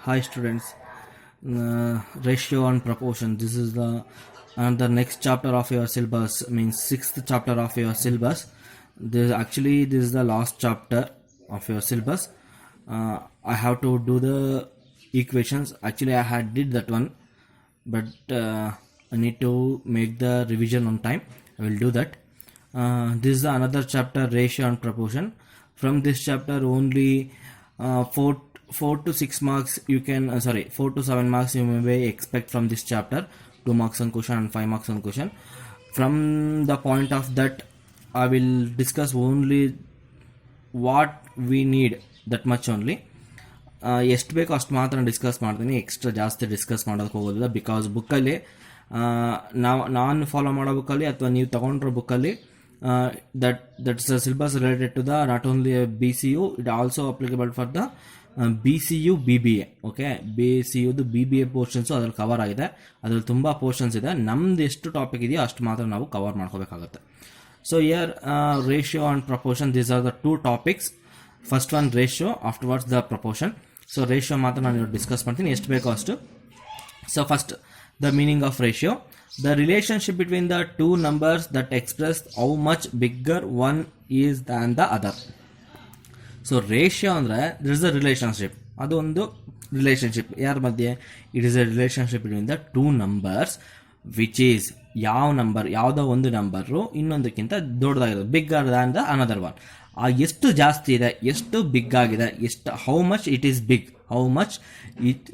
Hi students, ratio and proportion. This is the another next chapter of your syllabus. Means sixth chapter of your syllabus. This is the last chapter of your syllabus. I have to do the equations. Actually, I had did that one, but I need to make the revision on time. I will do that. This is another chapter, ratio and proportion. From this chapter only 4 to 6 marks you can 4 to 7 marks you may expect from this chapter. 2 marks on question and 5 marks on question. From the point of that, I will discuss only what we need, that much only. ಎಷ್ಟು ಬೇಕೋ ಅಷ್ಟು ಮಾತ್ರ discuss ಮಾಡ್ತೀನಿ, extra ಜಾಸ್ತಿ discuss ಮಾಡೋದಕ್ಕೆ ಹೋಗೋದಿಲ್ಲ. Because ಬುಕ್ಕಲ್ಲಿ ನಾನು ಫಾಲೋ ಮಾಡೋ ಬುಕ್ಕಲ್ಲಿ ಅಥವಾ ನೀವು ತಗೊಂಡಿರೋ ಬುಕ್ಕಲ್ಲಿ that's syllabus related to the not only B C U, it also applicable for the B C U B B A. Okay, B C ಯುದು ಬಿ ಬಿ ಎ ಪೋರ್ಷನ್ಸು ಅದ್ರಲ್ಲಿ ಕವರ್ ಆಗಿದೆ. ಅದ್ರಲ್ಲಿ ತುಂಬ ಪೋರ್ಷನ್ಸ್ ಇದೆ. ನಮ್ದು ಎಷ್ಟು ಟಾಪಿಕ್ ಇದೆಯೋ ಅಷ್ಟು ಮಾತ್ರ ನಾವು ಕವರ್ ಮಾಡ್ಕೋಬೇಕಾಗುತ್ತೆ. So here ratio and proportion, these are the 2 topics. First one ratio, afterwards the proportion. So ratio ಮಾತ್ರ ನಾನು ಡಿಸ್ಕಸ್ ಮಾಡ್ತೀನಿ, ಎಷ್ಟು ಬೇಕೋ ಅಷ್ಟು. So first, the meaning of ratio: the relationship between the 2 numbers that express how much bigger one is than the other. So ratio ಅಂದರೆ this is a relationship, ಅದು ಒಂದು relationship. ಯಾರ ಮಧ್ಯೆ? It is a relationship between the 2 numbers which is, ಯಾವುದೋ ಒಂದು number ಇನ್ನೊಂದಕ್ಕಿಂತ ದೊಡ್ಡದಾಗಿರೋದು, bigger than the another one. ಎಷ್ಟು ಜಾಸ್ತಿ ಇದೆ, ಎಷ್ಟು ಬಿಗ್ ಆಗಿದೆ, ಎಷ್ಟು how much it is big, how much it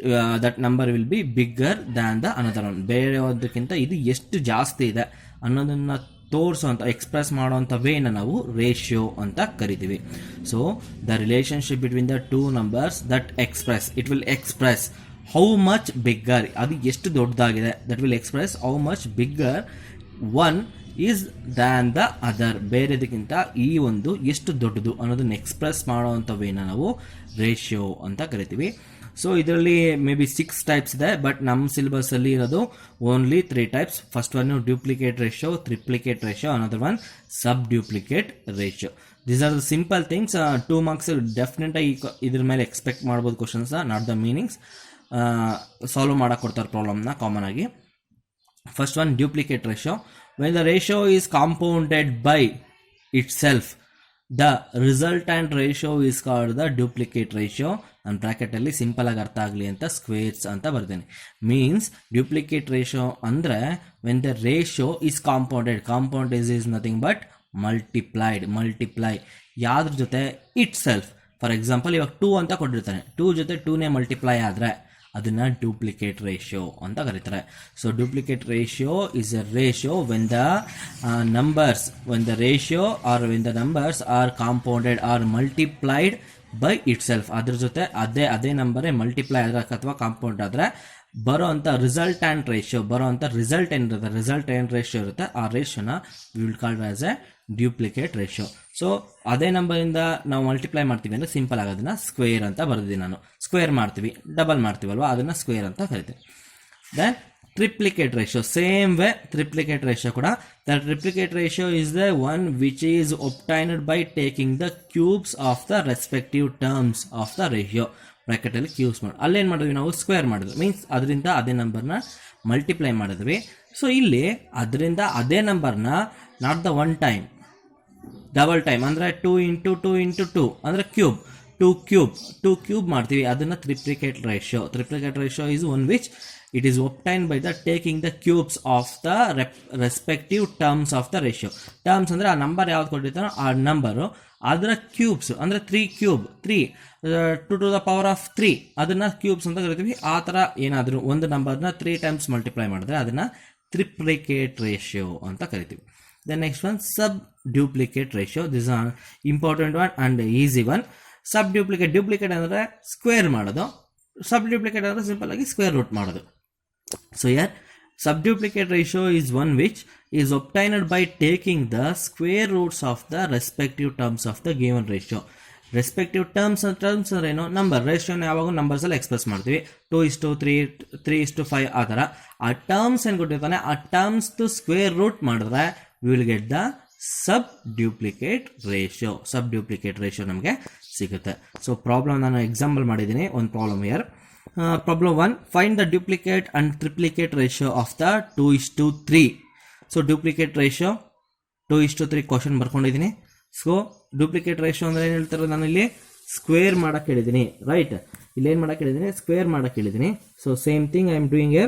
that number will be bigger than the another one. ಬೇರೆಯೋದಕ್ಕಿಂತ ಇದು ಎಷ್ಟು ಜಾಸ್ತಿ ಇದೆ ಅನ್ನೋದನ್ನು ತೋರಿಸುವಂಥ, ಎಕ್ಸ್ಪ್ರೆಸ್ ಮಾಡುವಂಥ ವೇನ ನಾವು ರೇಷಿಯೋ ಅಂತ ಕರಿತೀವಿ. So the relationship between the 2 numbers that express, it will express how much bigger, ಅದು ಎಷ್ಟು ದೊಡ್ಡದಾಗಿದೆ, that will express how much bigger one is than the other, ಬೇರೆದಕ್ಕಿಂತ ಈ ಒಂದು ಎಷ್ಟು ದೊಡ್ಡದು ಅನ್ನೋದನ್ನ ಎಕ್ಸ್ಪ್ರೆಸ್ ಮಾಡುವಂಥ ವೇನ ನಾವು ರೇಷಿಯೋ ಅಂತ ಕರಿತೀವಿ. ಸೊ ಇದರಲ್ಲಿ ಮೇ ಬಿ 6 ಟೈಪ್ಸ್ ಇದೆ, ಬಟ್ ನಮ್ಮ ಸಿಲೆಬಸ್ಸಲ್ಲಿ ಇರೋದು only 3 types. First one duplicate ratio, triplicate ratio, another one sub duplicate ratio. These are the simple things. 2 marks definite ಆಗಿ ಇದ್ರ ಮೇಲೆ ಎಕ್ಸ್ಪೆಕ್ಟ್ ಮಾಡ್ಬೋದು questions, not the meanings. Solve ಮಾಡಕ್ಕೆ ಕೊಡ್ತಾರೆ ಪ್ರಾಬ್ಲಮ್ನ ಕಾಮನ್ ಆಗಿ. First one duplicate ratio: when the ratio is compounded by itself, the resultant ratio is called the duplicate ratio. ನಾನು ಬ್ರಾಕೆಟಲ್ಲಿ simple ಆಗಿ ಅರ್ಥ ಆಗಲಿ ಅಂತ ಸ್ಕ್ವೇರ್ಸ್ ಅಂತ ಬರ್ತೀನಿ. ಮೀನ್ಸ್ ಡ್ಯೂಪ್ಲಿಕೇಟ್ ರೇಷಿಯೋ ಅಂದರೆ when the ratio is compounded, compound is nothing but multiply ಯಾವ್ದ್ರ ಜೊತೆ? It self. ಫಾರ್ ಎಕ್ಸಾಂಪಲ್ ಇವಾಗ 2 ಅಂತ ಕೊಟ್ಟಿರ್ತಾನೆ, 2 ಜೊತೆ 2ನೇ ಮಲ್ಟಿಪ್ಲೈ ಆದರೆ ಅದನ್ನ ಡ್ಯೂಪ್ಲಿಕೇಟ್ ರೇಷಿಯೋ ಅಂತ ಕರೀತಾರೆ. So duplicate ratio is a ratio when the numbers are compounded or multiplied by itself. ಅದ್ರ ಜೊತೆ ಅದೇ ನಂಬರೇ ಮಲ್ಟಿಪ್ಲೈ ಆದ್ರೆ ಅಥವಾ ಕಾಂಪೌಂಡ್ ಆದರೆ ಬರೋ ಅಂಥ ರಿಸಲ್ಟೆಂಟ್ ರೇಷಿಯೋ, ರಿಸಲ್ಟ್ ಏನು ರೇಷಿಯೋ ಇರುತ್ತೆ, ಆ ರೇಷಿಯೋನ will called as A duplicate ratio. So ಅದೇ ನಂಬರಿಂದ ನಾವು ಮಲ್ಟಿಪ್ಲೈ ಮಾಡ್ತೀವಿ ಅಂದರೆ ಸಿಂಪಲ್ ಆಗೋದನ್ನ ಸ್ಕ್ವೇರ್ ಅಂತ ಬರೆದಿದ್ದೀನಿ ನಾನು. ಸ್ಕ್ವೇರ್ ಮಾಡ್ತೀವಿ, ಡಬಲ್ ಮಾಡ್ತೀವಲ್ವ, ಅದನ್ನು ಸ್ಕ್ವೇರ್ ಅಂತ ಕರಿತೀವಿ. Then triplicate ratio, same way triplicate ratio ಕೂಡ. The triplicate ratio is the one which is obtained by taking the cubes of the respective terms of the ratio. ಬ್ರಾಕೆಟಲ್ಲಿ cubes ಮಾಡಿ ಅಲ್ಲೇನು ಮಾಡಿದ್ವಿ ನಾವು? ಸ್ಕ್ವೇರ್ ಮಾಡಿದ್ವಿ. ಮೀನ್ಸ್ ಅದರಿಂದ ಅದೇ ನಂಬರ್ನ ಮಲ್ಟಿಪ್ಲೈ ಮಾಡಿದ್ವಿ. ಸೊ ಇಲ್ಲಿ ಅದರಿಂದ ಅದೇ ನಂಬರ್ನ not the one time, double time ಅಂದರೆ 2 into 2 into 2 ಅಂದರೆ ಕ್ಯೂಬ್, 2 ಕ್ಯೂಬ್ ಮಾಡ್ತೀವಿ. ಅದನ್ನು triplicate ratio is one which it is obtained by the taking the cubes of the respective terms of the ratio. Terms ಅಂದರೆ ಆ number ಯಾವ್ದು ಕೊಟ್ಟಿರ್ತಾನೋ ಆ number, ಅದರ cubes ಅಂದರೆ 3 cube, 3 2 to the power of 3, ಅದನ್ನು cubes ಅಂತ ಕರಿತೀವಿ. ಆ ಥರ ಏನಾದರೂ ಒಂದು ನಂಬರ್ನ 3 times ಮಲ್ಟಿಪ್ಲೈ ಮಾಡಿದ್ರೆ ಅದನ್ನು ಟ್ರಿಪ್ಲಿಕೇಟ್ ರೇಷಿಯೋ ಅಂತ ಕರಿತೀವಿ. The next one, sub duplicate ratio. This is an important one and easy one. Sub duplicate ಅಂದರೆ ಸ್ಕ್ವೇರ್ ಮಾಡೋದು, ಸಬ್ ಡ್ಯೂಪ್ಲಿಕೇಟ್ ಅಂದರೆ ಸಿಂಪಲ್ ಆಗಿ ಸ್ಕ್ವೇರ್ ರೂಟ್ ಮಾಡೋದು. So here sub duplicate ratio is one which is obtained by taking the square roots of the respective terms of the given ratio. Respective terms ಅಂದ್ರೆ ಏನು? Number. ರೇಷಿಯೋನ ಯಾವಾಗ ನಂಬರ್ಸಲ್ಲಿ express ಮಾಡ್ತೀವಿ, 2:3, 3:5 ಆ ಥರ. ಆ ಟರ್ಮ್ಸ್ ಏನು ಕೊಟ್ಟಿರ್ತಾನೆ, ಆ ಟರ್ಮ್ಸ್ದು ಸ್ಕ್ವೇರ್ ರೂಟ್ ಮಾಡಿದ್ರೆ we will get the sub duplicate ratio ನಮಗೆ ಸಿಗುತ್ತೆ. ಸೊ ಪ್ರಾಬ್ಲಮ್ ನಾನು ಎಕ್ಸಾಂಪಲ್ ಮಾಡಿದ್ದೀನಿ, ಒಂದು problem year. Problem 1, find the duplicate and triplicate ratio of the 2:3. So duplicate ratio 2:3 question ಬರ್ಕೊಂಡಿದ್ದೀನಿ. ಸೊ ಡೂಪ್ಲಿಕೇಟ್ ರೇಷಿಯೋ ಅಂದರೆ ಏನು ಹೇಳ್ತಾರೆ, ನಾನು ಇಲ್ಲಿ ಸ್ಕ್ವೇರ್ ಮಾಡಕ್ಕೆ ಹೇಳಿದ್ದೀನಿ, ರೈಟ್. ಇಲ್ಲಿ ಏನು ಮಾಡಕ್ಕೆ ಹೇಳಿದ್ದೀನಿ, ಸ್ಕ್ವೇರ್ ಮಾಡಕ್ಕೆ ಹೇಳಿದ್ದೀನಿ. So same thing I am doing A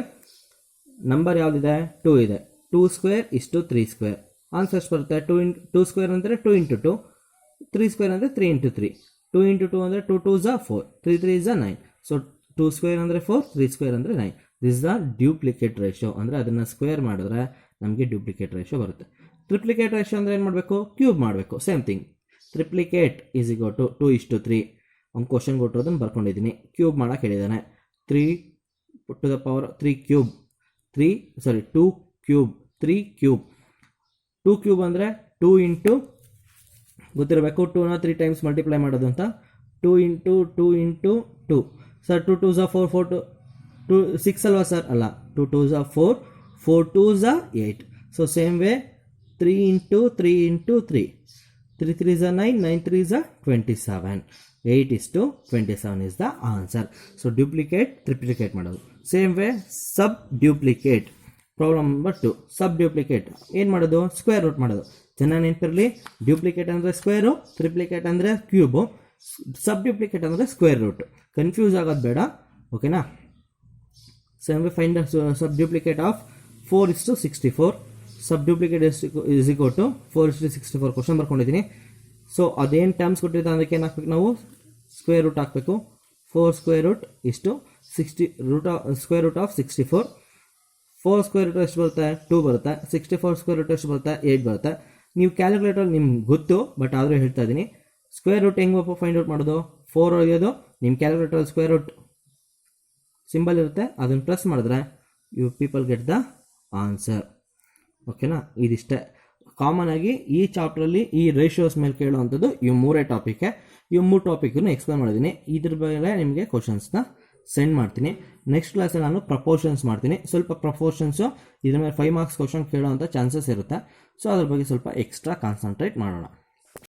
number ಯಾವುದಿದೆ, 2 ಇದೆ. 2 ಸ್ಕ್ವೇರ್ ಇಷ್ಟು 3 ಸ್ಕ್ವೇರ್. ಆನ್ಸರ್ಸ್ ಬರುತ್ತೆ. 2 ಸ್ಕ್ವೇರ್ ಅಂದರೆ 2 ಇಂಟು 2, 3 ಸ್ಕ್ವೇರ್ ಅಂದರೆ 3 ಇಂಟು 3. 2 ಇಂಟು 2 ಅಂದರೆ 2 2 ಝ 4, 3 3 ಝ 9. ಸೊ 2 ಸ್ಕ್ವೇರ್ ಅಂದರೆ 4, 3 ಸ್ಕ್ವೇರ್ ಅಂದರೆ 9. This is the duplicate ratio. ಅಂದರೆ ಅದನ್ನು ಸ್ಕ್ವೇರ್ ಮಾಡಿದ್ರೆ ನಮಗೆ ಡ್ಯೂಪ್ಲಿಕೇಟ್ ರೇಷಿಯೋ ಬರುತ್ತೆ. ಟ್ರಿಪ್ಲಿಕೇಟ್ ರೇಷಿಯೋ ಅಂದರೆ ಏನು ಮಾಡಬೇಕು, ಕ್ಯೂಬ್ ಮಾಡಬೇಕು. Same thing, triplicate is equal to 2:3. ಒಂದು ಕ್ವಶನ್ ಕೊಟ್ಟಿರೋದನ್ನು ಬರ್ಕೊಂಡಿದ್ದೀನಿ. ಕ್ಯೂಬ್ ಮಾಡೋಕೆ ಹೇಳಿದ್ದಾನೆ. 3 to the power 3 cube 2 cube 3 cube. 2 cube ಅಂದರೆ 2 ಇಂಟು ಗೊತ್ತಿರಬೇಕು, 2ನ 3 ಟೈಮ್ಸ್ ಮಲ್ಟಿಪ್ಲೈ ಮಾಡೋದು ಅಂತ. 2 ಇಂಟು 2 ಇಂಟು 2. ಸರ್ 2 2 ಝ 4, 4 2 6 ಅಲ್ವಾ ಸರ್? ಅಲ್ಲ, 2 2 ಝ 4, 4 2 ಝ 8. So same way 3 into 3 into 3, 3 3 ಝ 9, 9 3 ಝ 27, 8:27 is the answer. So duplicate triplicate ಮಾಡೋದು. Same way sub duplicate. Problem number 2, sub duplicate ಏನು ಮಾಡೋದು, ಸ್ಕ್ವೇರ್ ರೂಟ್ ಮಾಡೋದು. ಚೆನ್ನಾಗಿ ನೆನಪಿರಲಿ, ಡ್ಯೂಪ್ಲಿಕೇಟ್ ಅಂದರೆ ಸ್ಕ್ವೇರು, ಟ್ರಿಪ್ಲಿಕೇಟ್ ಅಂದರೆ ಕ್ಯೂಬು, ಸಬ್ ಡ್ಯೂಪ್ಲಿಕೇಟ್ ಅಂದರೆ ಸ್ಕ್ವೇರ್ ರೂಟ್. ಕನ್ಫ್ಯೂಸ್ ಆಗೋದು ಬೇಡ, ಓಕೆನಾ. Same way find sub duplicate of 4:64. Sub duplicate is equal to 4:64 question ಬರ್ಕೊಂಡಿದ್ದೀನಿ. ಸೊ ಅದೇನು ಟರ್ಮ್ಸ್ ಕೊಟ್ಟಿರ್ತಾರೆ ಅದಕ್ಕೆ ಏನು ಹಾಕ್ಬೇಕು ನಾವು, ಸ್ಕ್ವೇರ್ ರೂಟ್ ಹಾಕಬೇಕು. 4 ಸ್ಕ್ವೇರ್ ರೂಟ್ ಇಷ್ಟು 60 square root of 64. 4 square root ಎಷ್ಟು ಬರುತ್ತೆ, 2 ಬರುತ್ತೆ. 64 ಸ್ಕ್ವೇರ್ ರೂಟ್ ಎಷ್ಟು ಬರುತ್ತೆ, 8 ಬರುತ್ತೆ. ನೀವು ಕ್ಯಾಲ್ಕುಲೇಟರ್ ನಿಮ್ಗೆ ಗೊತ್ತು, ಬಟ್ ಆದರೂ ಹೇಳ್ತಾ ಇದ್ದೀನಿ. ಸ್ಕ್ವೇರ್ ರೂಟ್ ಹೆಂಗೆ ಫೈಂಡ್ ಔಟ್ ಮಾಡೋದು, 4 ಒಯ್ಯೋದು, ನಿಮ್ಮ ಕ್ಯಾಲ್ಕುಲೇಟರ್ ಸ್ಕ್ವೇರ್ ರೂಟ್ ಸಿಂಬಲ್ ಇರುತ್ತೆ, ಅದನ್ನು ಪ್ರೆಸ್ ಮಾಡಿದ್ರೆ you people get the answer. ಓಕೆನಾ. ಇದಿಷ್ಟೇ ಕಾಮನ್ ಆಗಿ ಈ ಚಾಪ್ಟ್ರಲ್ಲಿ ಈ ರೇಷಿಯೋಸ್ ಮೇಲೆ ಕೇಳುವಂಥದ್ದು ಇವು 3 ಟಾಪಿಕ್ಕೆ. ಇವು 3 ಟಾಪಿಕನ್ನು ಎಕ್ಸ್ಪ್ಲೇನ್ ಮಾಡಿದ್ದೀನಿ. ಇದ್ರ ಮೇಲೆ ನಿಮಗೆ ಕ್ವಶನ್ಸ್ನ ಸೆಂಡ್ ಮಾಡ್ತೀನಿ. ನೆಕ್ಸ್ಟ್ ಕ್ಲಾಸಲ್ಲಿ ನಾನು ಪ್ರಪೋರ್ಷನ್ಸ್ ಮಾಡ್ತೀನಿ. ಸ್ವಲ್ಪ ಪ್ರಪೋರ್ಷನ್ಸು ಇದ್ರ ಮೇಲೆ 5 ಮಾರ್ಕ್ಸ್ ಕ್ವಶನ್ ಕೇಳೋವಂಥ ಚಾನ್ಸಸ್ ಇರುತ್ತೆ. ಸೊ ಅದ್ರ ಬಗ್ಗೆ ಸ್ವಲ್ಪ ಎಕ್ಸ್ಟ್ರಾ ಕಾನ್ಸಂಟ್ರೇಟ್ ಮಾಡೋಣ.